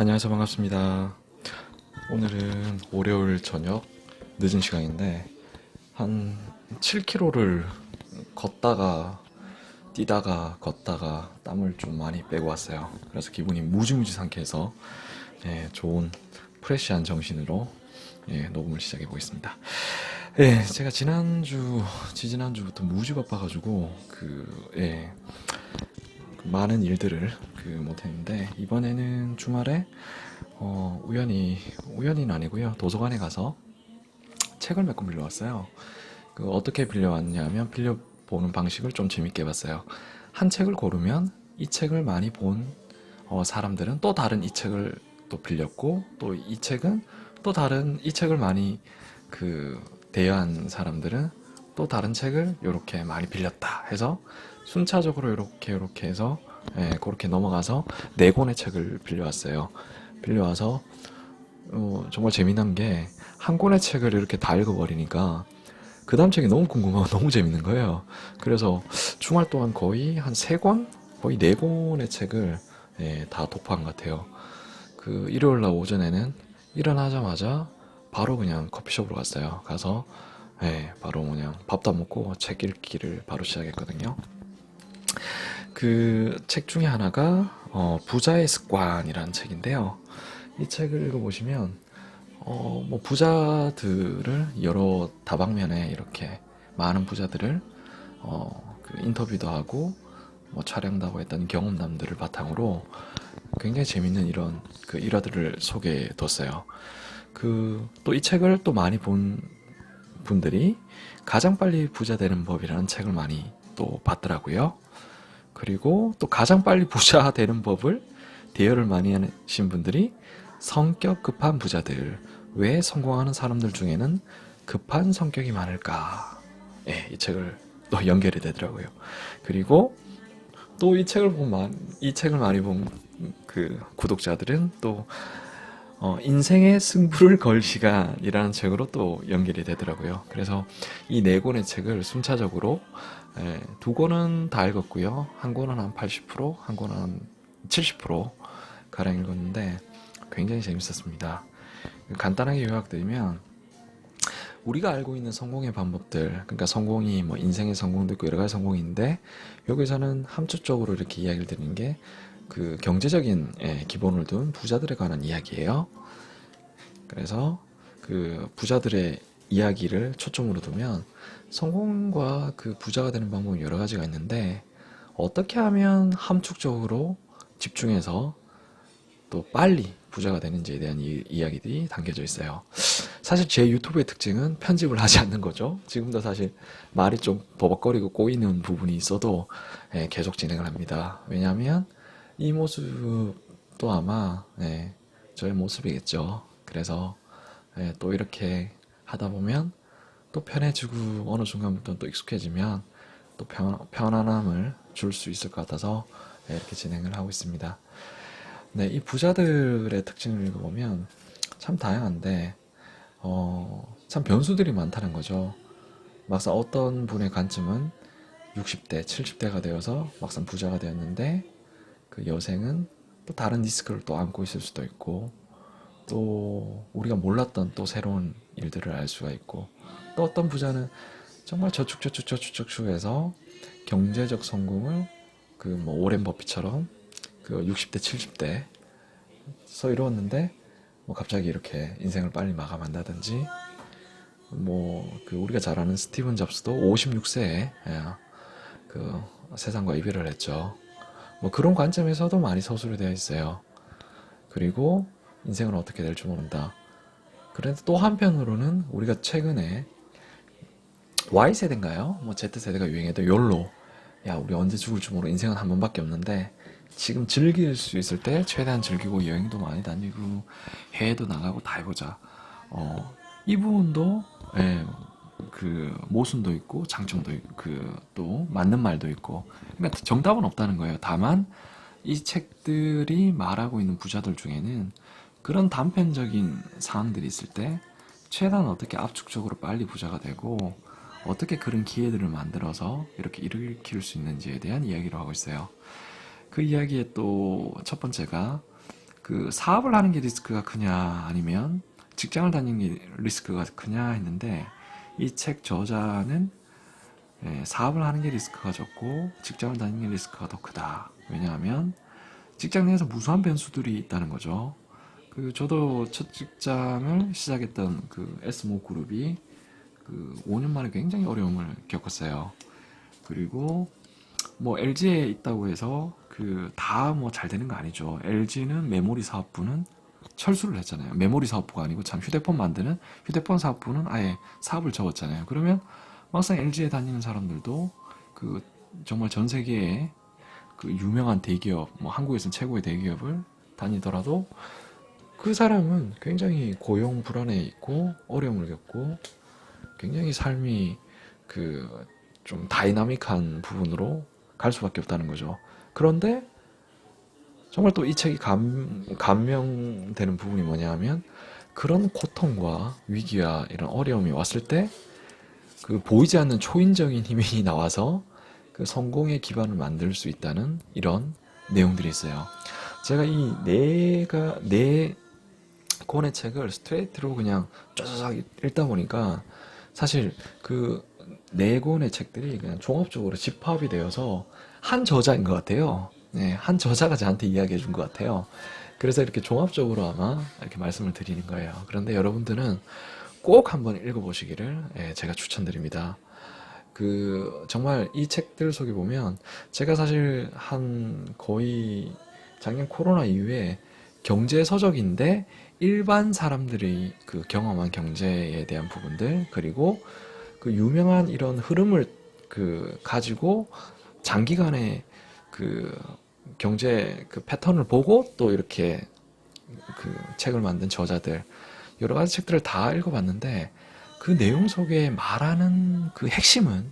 안녕하세요. 반갑습니다. 오늘은 월요일 저녁 늦은 시간인데 한 7km를 걷다가 뛰다가 걷다가 땀을 좀 많이 빼고 왔어요. 그래서 기분이 무지무지 상쾌해서 좋은 프레시한 정신으로 녹음을 시작해 보겠습니다. 제가 지지난주부터 무지 바빠가지고 많은 일들을 못했는데 이번에는 주말에 우연히는 아니고요. 도서관에 가서 책을 몇 권 빌려왔어요. 어떻게 빌려왔냐면 빌려보는 방식을 좀 재밌게 해봤어요. 한 책을 고르면 이 책을 많이 본 사람들은 또 다른 이 책을 또 빌렸고 또 이 책은 또 다른 이 책을 많이 대여한 사람들은 또 다른 책을 이렇게 많이 빌렸다 해서 순차적으로 이렇게 해서 그렇게 넘어가서 네 권의 책을 빌려왔어요. 빌려와서 정말 재미난 게 한 권의 책을 이렇게 다 읽어버리니까 그 다음 책이 너무 궁금하고 너무 재밌는 거예요. 그래서 주말 동안 거의 한 세 권, 거의 네 권의 책을 다 독파한 것 같아요. 일요일 날 오전에는 일어나자마자 바로 그냥 커피숍으로 갔어요. 가서 바로 그냥 밥도 안 먹고 책 읽기를 바로 시작했거든요. 그 책 중에 하나가 부자의 습관이라는 책인데요. 이 책을 읽어보시면 뭐 부자들을 여러 다방면에 이렇게 많은 부자들을 인터뷰도 하고 뭐 촬영도 하고 했던 경험담들을 바탕으로 굉장히 재밌는 이런 일화들을 소개해 뒀어요. 또 이 책을 또 많이 본 분들이 가장 빨리 부자 되는 법이라는 책을 많이 또 봤더라고요. 그리고 또 가장 빨리 부자 되는 법을 대여를 많이 하신 분들이 성격 급한 부자들, 왜 성공하는 사람들 중에는 급한 성격이 많을까? 이 책을 또 연결이 되더라고요. 그리고 또 이 책을 많이 본 구독자들은 또 인생의 승부를 걸 시간이라는 책으로 또 연결이 되더라고요. 그래서 이 네 권의 책을 순차적으로 두 권은 다 읽었고요. 한 권은 한 80%, 한 권은 한 70% 가량 읽었는데 굉장히 재밌었습니다. 간단하게 요약드리면 우리가 알고 있는 성공의 방법들, 그러니까 성공이 뭐 인생의 성공도 있고 여러 가지 성공인데 여기서는 함축적으로 이렇게 이야기를 드리는 게 경제적인 기본을 둔 부자들에 관한 이야기예요. 그래서 부자들의 이야기를 초점으로 두면 성공과 부자가 되는 방법은 여러 가지가 있는데 어떻게 하면 함축적으로 집중해서 또 빨리 부자가 되는지에 대한 이야기들이 담겨져 있어요. 사실 제 유튜브의 특징은 편집을 하지 않는 거죠. 지금도 사실 말이 좀 버벅거리고 꼬이는 부분이 있어도 계속 진행을 합니다. 왜냐하면 이 모습도 아마 저의 모습이겠죠. 그래서 또 이렇게 하다 보면 또 편해지고 어느 순간부터 또 익숙해지면 또 편안함을 줄 수 있을 것 같아서 이렇게 진행을 하고 있습니다. 네, 이 부자들의 특징을 읽어보면 참 다양한데 참 변수들이 많다는 거죠. 막상 어떤 분의 관점은 60대, 70대가 되어서 막상 부자가 되었는데 그 여생은 또 다른 리스크를 또 안고 있을 수도 있고 또 우리가 몰랐던 또 새로운 일들을 알 수가 있고 또 어떤 부자는 정말 저축해서 경제적 성공을 뭐 오렌 버핏처럼 60대, 70대 서 이루었는데 뭐 갑자기 이렇게 인생을 빨리 마감한다든지 뭐 우리가 잘 아는 스티븐 잡스도 56세에 세상과 이별을 했죠. 뭐 그런 관점에서도 많이 서술이 되어 있어요. 그리고 인생은 어떻게 될지 모른다. 그런데 또 한편으로는 우리가 최근에 Y세대인가요? 뭐 Z세대가 유행했던 욜로. 야, 우리 언제 죽을지 모르 인생은 한 번밖에 없는데 지금 즐길 수 있을 때 최대한 즐기고 여행도 많이 다니고 해외도 나가고 다 해보자. 이 부분도 모순도 있고 장점도 있고 또 맞는 말도 있고 그러니까 정답은 없다는 거예요. 다만 이 책들이 말하고 있는 부자들 중에는 그런 단편적인 사항들이 있을 때 최대한 어떻게 압축적으로 빨리 부자가 되고 어떻게 그런 기회들을 만들어서 이렇게 일으킬 수 있는지에 대한 이야기를 하고 있어요. 그 이야기의 또 첫 번째가 그 사업을 하는 게 리스크가 크냐 아니면 직장을 다니는 게 리스크가 크냐 했는데 이 책 저자는 사업을 하는 게 리스크가 적고 직장을 다니는 게 리스크가 더 크다. 왜냐하면 직장 내에서 무수한 변수들이 있다는 거죠. 그 저도 첫 직장을 시작했던 그 S모 그룹이 그 5년 만에 굉장히 어려움을 겪었어요. 그리고 뭐 LG에 있다고 해서 그 다 뭐 잘 되는 거 아니죠. LG는 메모리 사업부는 철수를 했잖아요. 메모리 사업부가 아니고 참 휴대폰 만드는 휴대폰 사업부는 아예 사업을 접었잖아요. 그러면 막상 LG에 다니는 사람들도 그 정말 전 세계에 그 유명한 대기업, 뭐 한국에서는 최고의 대기업을 다니더라도 그 사람은 굉장히 고용 불안에 있고 어려움을 겪고 굉장히 삶이 그 좀 다이나믹한 부분으로 갈 수밖에 없다는 거죠. 그런데 정말 또 이 책이 감명되는 부분이 뭐냐 하면 그런 고통과 위기와 이런 어려움이 왔을 때 그 보이지 않는 초인적인 힘이 나와서 그 성공의 기반을 만들 수 있다는 이런 내용들이 있어요. 제가 이 네 권의 책을 스트레이트로 그냥 쫙 읽다 보니까 사실 그 네 권의 책들이 그냥 종합적으로 집합이 되어서 한 저자인 것 같아요. 네, 한 저자가 저한테 이야기해 준 것 같아요. 그래서 이렇게 종합적으로 아마 이렇게 말씀을 드리는 거예요. 그런데 여러분들은 꼭 한번 읽어보시기를 제가 추천드립니다. 그 정말 이 책들 속에 보면 제가 사실 한 거의 작년 코로나 이후에 경제 서적인데 일반 사람들이 그 경험한 경제에 대한 부분들 그리고 그 유명한 이런 흐름을 그 가지고 장기간의 그 경제 그 패턴을 보고 또 이렇게 그 책을 만든 저자들 여러 가지 책들을 다 읽어봤는데 그 내용 속에 말하는 그 핵심은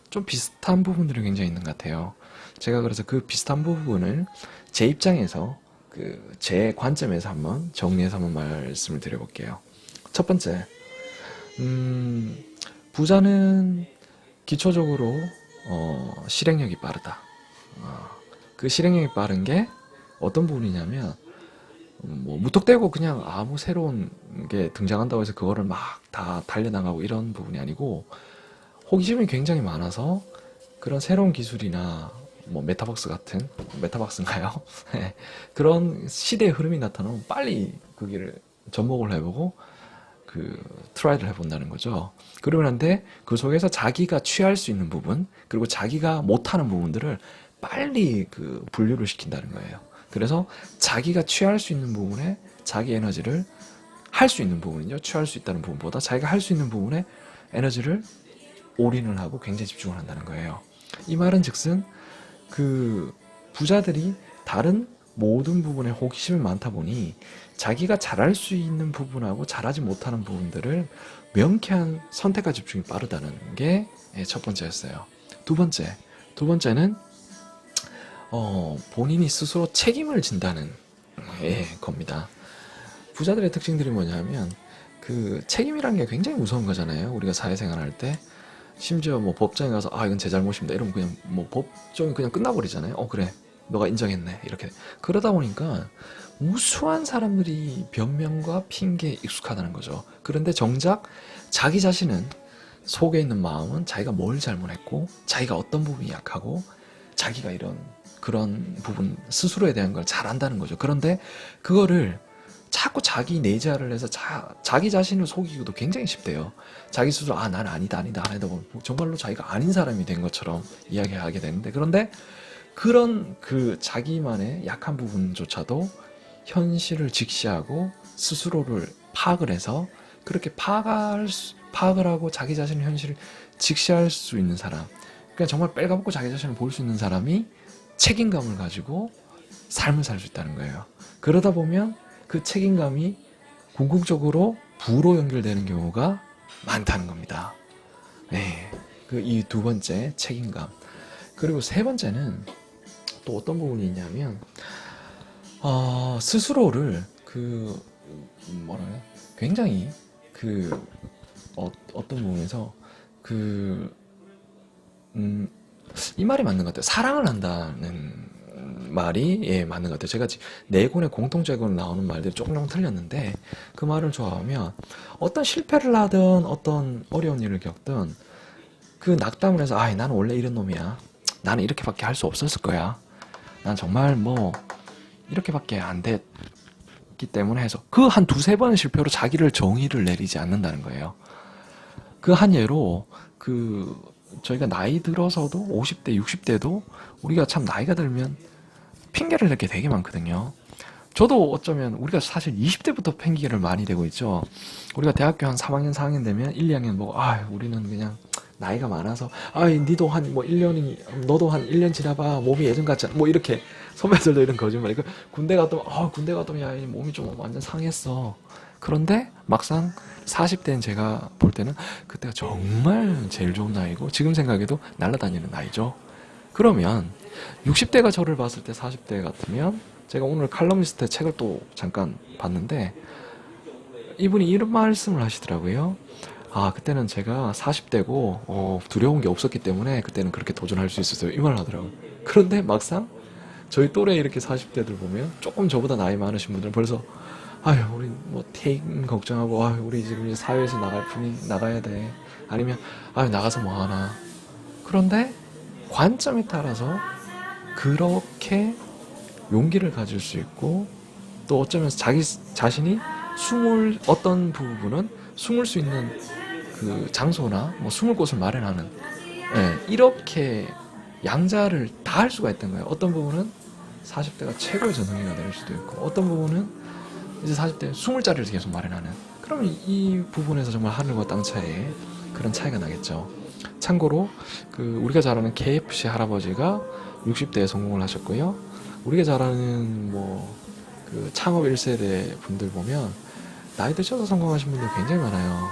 좀 비슷한 부분들이 굉장히 있는 것 같아요. 제가 그래서 그 비슷한 부분을 제 입장에서 그 제 관점에서 한번 정리해서 한번 말씀을 드려볼게요. 첫 번째, 음, 부자는 기초적으로 실행력이 빠르다. 어, 그 실행력이 빠른 게 어떤 부분이냐면 뭐 무턱대고 그냥 아무 새로운 게 등장한다고 해서 그거를 막 다 달려나가고 이런 부분이 아니고 호기심이 굉장히 많아서 그런 새로운 기술이나 뭐 메타버스 같은 메타버스인가요? 네, 그런 시대의 흐름이 나타나면 빨리 그 길을 접목을 해보고 그 트라이를 해본다는 거죠. 그러고 난데 그 속에서 자기가 취할 수 있는 부분 그리고 자기가 못하는 부분들을 빨리 그 분류를 시킨다는 거예요. 그래서 자기가 취할 수 있는 부분에 자기 에너지를 할 수 있는 부분은요 취할 수 있다는 부분보다 자기가 할 수 있는 부분에 에너지를 올인을 하고 굉장히 집중을 한다는 거예요. 이 말은 즉슨 그 부자들이 다른 모든 부분에 호기심이 많다 보니 자기가 잘할 수 있는 부분하고 잘하지 못하는 부분들을 명쾌한 선택과 집중이 빠르다는 게 첫 번째였어요. 두 번째는 본인이 스스로 책임을 진다는 겁니다. 부자들의 특징들이 뭐냐면 그 책임이라는 게 굉장히 무서운 거잖아요. 우리가 사회생활 할 때. 심지어 뭐 법정에 가서 아 이건 제 잘못입니다 이러면 그냥 뭐 법정이 그냥 끝나버리잖아요. 그래 너가 인정했네 이렇게 그러다 보니까 무수한 사람들이 변명과 핑계에 익숙하다는 거죠. 그런데 정작 자기 자신은 속에 있는 마음은 자기가 뭘 잘못했고 자기가 어떤 부분이 약하고 자기가 이런 그런 부분 스스로에 대한 걸 잘 안다는 거죠. 그런데 그거를 자꾸 자기 내재화를 해서 자기 자신을 속이기도 굉장히 쉽대요. 자기 스스로 아 나는 아니다 아니다 아니다 보면 정말로 자기가 아닌 사람이 된 것처럼 이야기하게 되는데 그런데 그런 그 자기만의 약한 부분조차도 현실을 직시하고 스스로를 파악을 해서 그렇게 파악을 하고 자기 자신의 현실을 직시할 수 있는 사람 그러니까 정말 빨가벗고 자기 자신을 볼 수 있는 사람이 책임감을 가지고 삶을 살 수 있다는 거예요. 그러다 보면 그 책임감이 궁극적으로 부로 연결되는 경우가 많다는 겁니다. 네. 그 이 두 번째 책임감. 그리고 세 번째는 또 어떤 부분이 있냐면 스스로를 그 뭐라요? 굉장히 그 어떤 부분에서 그 이 말이 맞는 것 같아요. 사랑을 한다는 말이 예, 맞는 것 같아요. 제가 네 권의 공통적으로 나오는 말들이 조금 틀렸는데 그 말을 좋아하면 어떤 실패를 하든 어떤 어려운 일을 겪든 그 낙담을 해서 아, 나는 원래 이런 놈이야. 나는 이렇게밖에 할 수 없었을 거야. 난 정말 뭐 이렇게밖에 안 됐기 때문에 해서 그 한 두세 번의 실패로 자기를 정의를 내리지 않는다는 거예요. 그 한 예로 그 저희가 나이 들어서도 50대, 60대도 우리가 참 나이가 들면 핑계를 댈 게 되게 많거든요. 저도 어쩌면 우리가 사실 20대부터 핑계를 많이 대고 있죠. 우리가 대학교 한 3학년, 4학년 되면 1, 2학년 보고 아, 우리는 그냥 나이가 많아서 아, 니도 한 뭐 1년이 너도 한 1년 지나봐. 몸이 예전 같지 않아. 뭐 이렇게 선배들도 이런 거짓말. 그 군대 갔더니 군대 갔더니 야, 이 몸이 좀 완전 상했어. 그런데 막상 40대인 제가 볼 때는 그때가 정말 제일 좋은 나이고 지금 생각해도 날아다니는 나이죠. 그러면 60대가 저를 봤을 때 40대 같으면 제가 오늘 칼럼니스트 책을 또 잠깐 봤는데 이분이 이런 말씀을 하시더라고요. 아, 그때는 제가 40대고 두려운 게 없었기 때문에 그때는 그렇게 도전할 수 있었어요. 이 말을 하더라고요. 그런데 막상 저희 또래 이렇게 40대들 보면 조금 저보다 나이 많으신 분들은 벌써 아유, 우리 뭐 퇴임 걱정하고 아유, 우리 지금 이제 사회에서 나갈 뿐이 나가야 돼. 아니면 아유, 나가서 뭐 하나. 그런데 관점에 따라서 그렇게 용기를 가질 수 있고 또 어쩌면 자기 자신이 어떤 부분은 숨을 수 있는 그 장소나 뭐 숨을 곳을 마련하는 예, 이렇게 양자를 다 할 수가 있던 거예요. 어떤 부분은 40대가 최고의 전성기가 될 수도 있고 어떤 부분은 이제 40대 숨을 자리를 계속 마련하는 그러면 이 부분에서 정말 하늘과 땅 차이에 그런 차이가 나겠죠. 참고로 그 우리가 잘 아는 KFC 할아버지가 60대에 성공을 하셨고요. 우리가 잘 아는 뭐 그 창업 1세대 분들 보면 나이 드셔서 성공하신 분들 굉장히 많아요.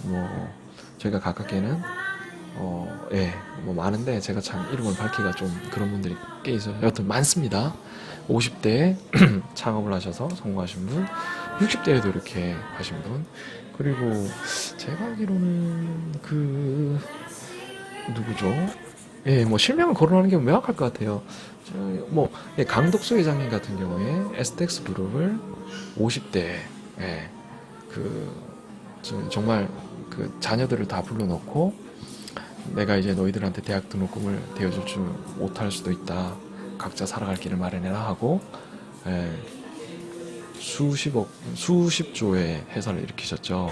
뭐 저희가 가깝게는 예, 뭐 많은데 제가 참 이름을 밝히기가 좀 그런 분들이 꽤 있어요. 여튼 많습니다. 50대에 창업을 하셔서 성공하신 분, 60대에도 이렇게 하신 분, 그리고 제가 알기로는 그 누구죠? 예, 뭐 실명을 거론하는 게 명확할 것 같아요. 뭐 예, 강덕수 회장님 같은 경우에 에스텍스 그룹을 50대에 예, 그 정말 그 자녀들을 다 불러놓고 내가 이제 너희들한테 대학 등록금을 대어줄 줄 못할 수도 있다. 각자 살아갈 길을 마련해라 하고 예, 수십조의 회사를 일으키셨죠.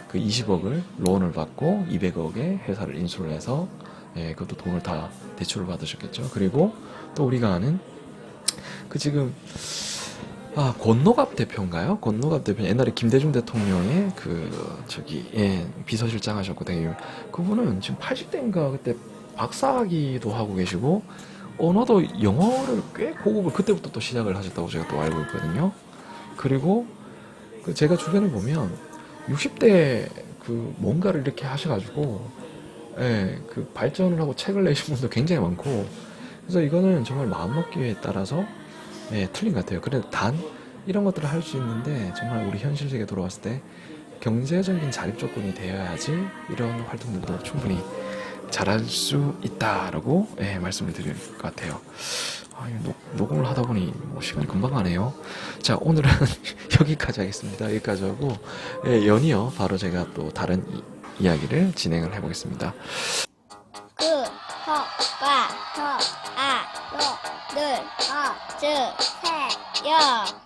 그 20억을 론을 받고 200억의 회사를 인수를 해서 예, 그것도 돈을 다 대출을 받으셨겠죠. 그리고 또 우리가 아는 그 지금 권노갑 대표인가요? 권노갑 대표 옛날에 김대중 대통령의 그 저기 예, 비서실장 하셨고 되게 그분은 지금 80대인가 그때 박사학위도 하고 계시고 언어도 영어를 꽤 고급을 그때부터 또 시작을 하셨다고 제가 또 알고 있거든요. 그리고 그 제가 주변을 보면 60대 그 뭔가를 이렇게 하셔가지고 예, 그 발전을 하고 책을 내신 분도 굉장히 많고 그래서 이거는 정말 마음먹기에 따라서 예, 틀린 것 같아요. 그래도 단 이런 것들을 할 수 있는데 정말 우리 현실 세계에 돌아왔을 때 경제적인 자립 조건이 되어야지 이런 활동들도 충분히 잘할 수 있다라고 예, 말씀을 드릴 것 같아요. 녹음을 하다 보니 뭐 시간이 금방 가네요. 자, 오늘은 여기까지 하겠습니다. 여기까지 하고 예, 연이어 바로 제가 또 다른 이야기를 진행을 해보겠습니다. 구독과 좋아요를 눌러주세요.